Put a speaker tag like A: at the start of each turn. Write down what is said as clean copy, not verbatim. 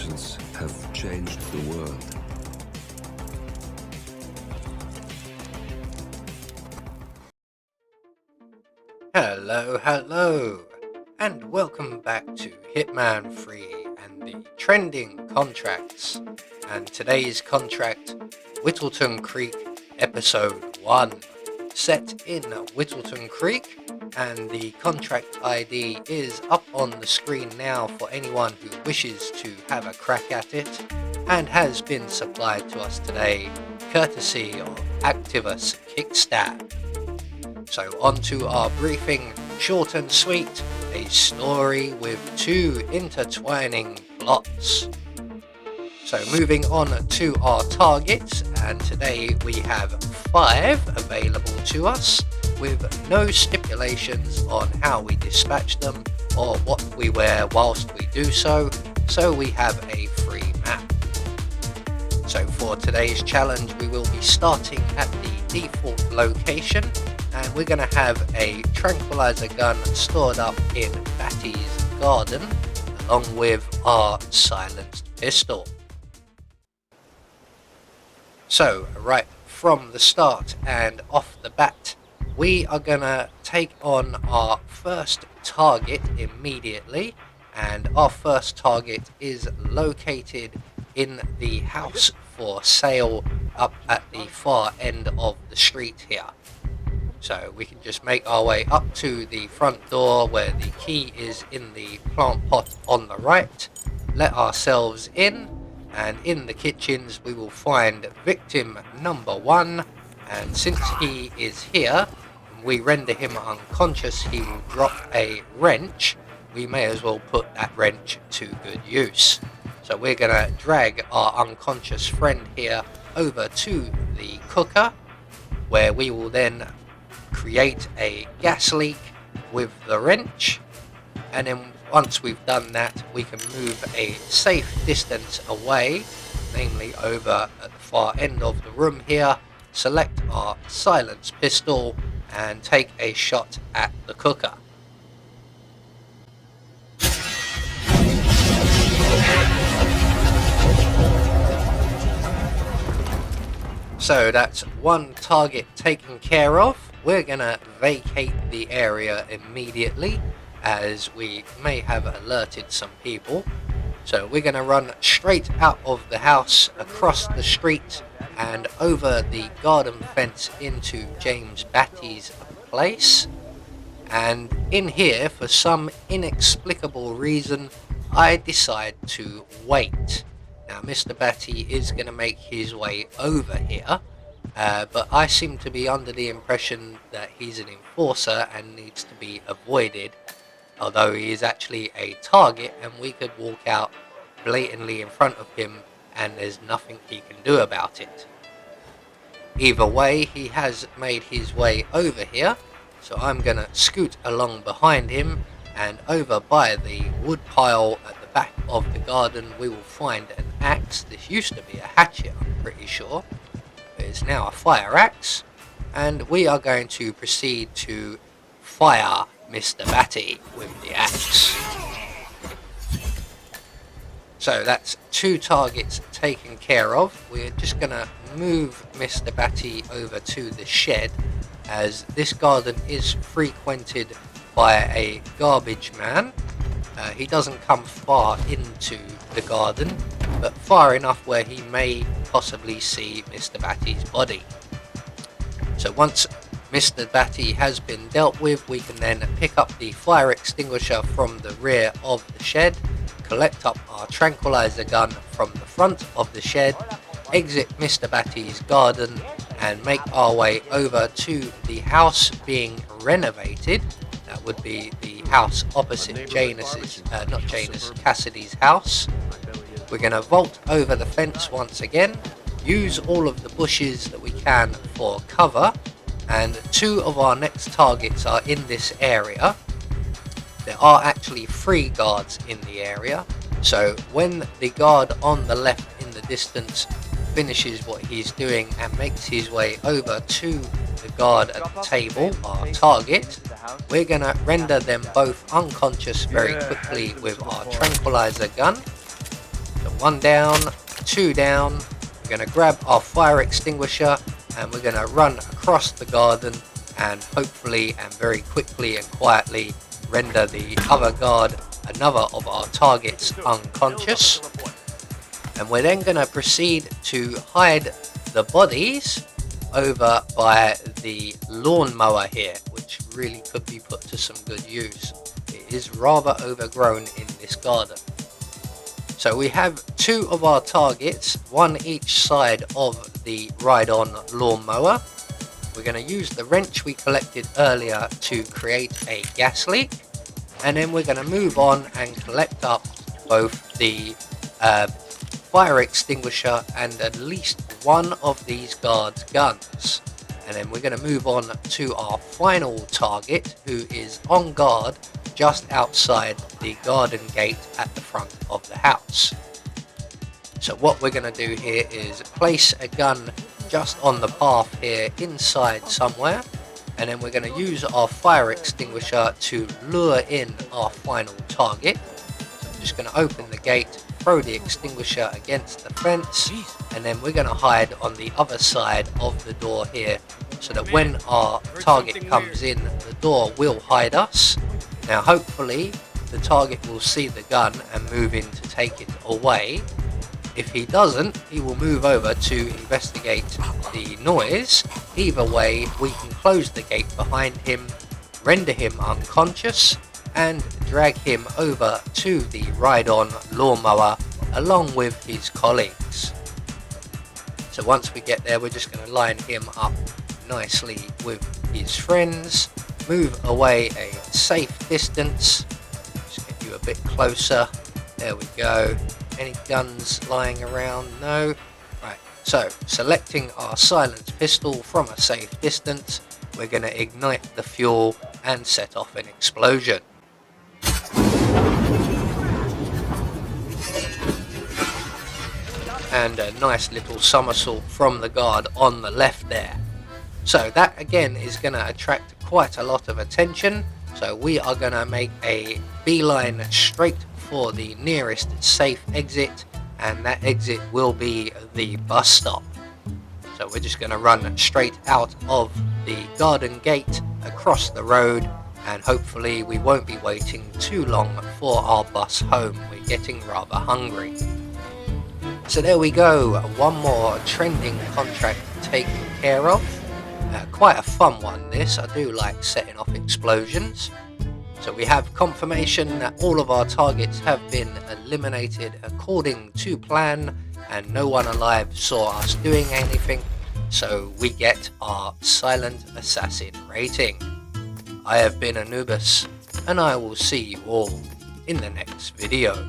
A: intelligence have changed the world.
B: Hello, and welcome back to Hitman 3 and the trending contracts. And today's contract, Whittleton Creek, episode 1. Set in Whittleton Creek, and the contract ID is up on the screen now for anyone who wishes to have a crack at it, and has been supplied to us today courtesy of Activus Kickstab. So on to our briefing, short and sweet, a story with two intertwining plots. So moving on to our targets, and today we have 5 available to us with no stipulations on how we dispatch them or what we wear whilst we do so we have a free map. So for today's challenge we will be starting at the default location, and we're going to have a tranquilizer gun stored up in Batty's garden along with our silenced pistol. So right from the start and off the bat, we are going to take on our first target immediately, and our first target is located in the house for sale up at the far end of the street here. So we can just make our way up to the front door where the key is in the plant pot on the right, let ourselves in, and in the kitchens we will find victim number 1, and since he is here and we render him unconscious, he will drop a wrench. We may as well put that wrench to good use. So we're going to drag our unconscious friend here over to the cooker, where we will then create a gas leak with the wrench, and then once we've done that we can move a safe distance away, namely over at the far end of the room here, select our silenced pistol and take a shot at the cooker. So that's one target taken care of. We're going to vacate the area immediately, as we may have alerted some people. So we're going to run straight out of the house, across the street and over the garden fence into James Batty's place. And in here, for some inexplicable reason, I decide to wait. Now Mr. Batty is going to make his way over here, but I seem to be under the impression that he's an enforcer and needs to be avoided, although he is actually a target and we could walk out blatantly in front of him and there's nothing he can do about it. Either way, he has made his way over here, so I'm going to scoot along behind him, and over by the wood pile at the back of the garden we will find an axe. This used to be a hatchet, I'm pretty sure. It's now a fire axe, and we are going to proceed to fire Mr. Batty with the axe. So that's 2 targets taken care of. We're just going to move Mr. Batty over to the shed, as this garden is frequented by a garbage man. He doesn't come far into the garden, but far enough where he may possibly see Mr. Batty's body. So once Mr. Batty has been dealt with, we can then pick up the fire extinguisher from the rear of the shed, collect up our tranquilizer gun from the front of the shed, exit Mr. Batty's garden and make our way over to the house being renovated. That would be the house opposite Cassidy's house. We're going to vault over the fence once again, use all of the bushes that we can for cover, and 2 of our next targets are in this area. There are actually 3 guards in the area, so when the guard on the left in the distance finishes what he's doing and makes his way over to the guard at the table, our target, we're going to render them both unconscious very quickly with our tranquilizer gun. So 1 down, 2 down. We're going to grab our fire extinguisher and we're going to run across the garden and hopefully and very quickly and quietly render the other guard, another of our targets, unconscious. And we're then going to proceed to hide the bodies over by the lawnmower here, which really could be put to some good use. It is rather overgrown in this garden. So we have 2 of our targets, 1 each side of the ride-on lawnmower. We're going to use the wrench we collected earlier to create a gas leak, and then we're going to move on and collect up both the fire extinguisher and at least 1 of these guards' guns. And then we're going to move on to our final target, who is on guard just outside the garden gate at the front of the house. So what we're going to do here is place a gun just on the path here inside somewhere, and then we're going to use our fire extinguisher to lure in our final target. So I'm just going to open the gate, throw the extinguisher against the fence, and then we're going to hide on the other side of the door here, so that when our target comes in, the door will hide us. Now hopefully the target will see the gun and move in to take it away. If he doesn't, he will move over to investigate the noise. Either way, we can close the gate behind him, render him unconscious, and drag him over to the ride-on lawnmower along with his colleagues. So once we get there, we're just going to line him up nicely with his friends, move away a safe distance, just get you a bit closer. There we go. Any guns lying around? No. Right, so selecting our silenced pistol from a safe distance, we're going to ignite the fuel and set off an explosion. And a nice little somersault from the guard on the left there. So that again is going to attract quite a lot of attention, so we are going to make a beeline straight for the nearest safe exit, and that exit will be the bus stop. So we're just going to run straight out of the garden gate across the road, and hopefully we won't be waiting too long for our bus home. We're getting rather hungry. So there we go, one more trending contract taken care of. Quite a fun one this, I do like setting off explosions. So we have confirmation that all of our targets have been eliminated according to plan, and no one alive saw us doing anything, so we get our Silent Assassin rating. I have been Anubis, and I will see you all in the next video.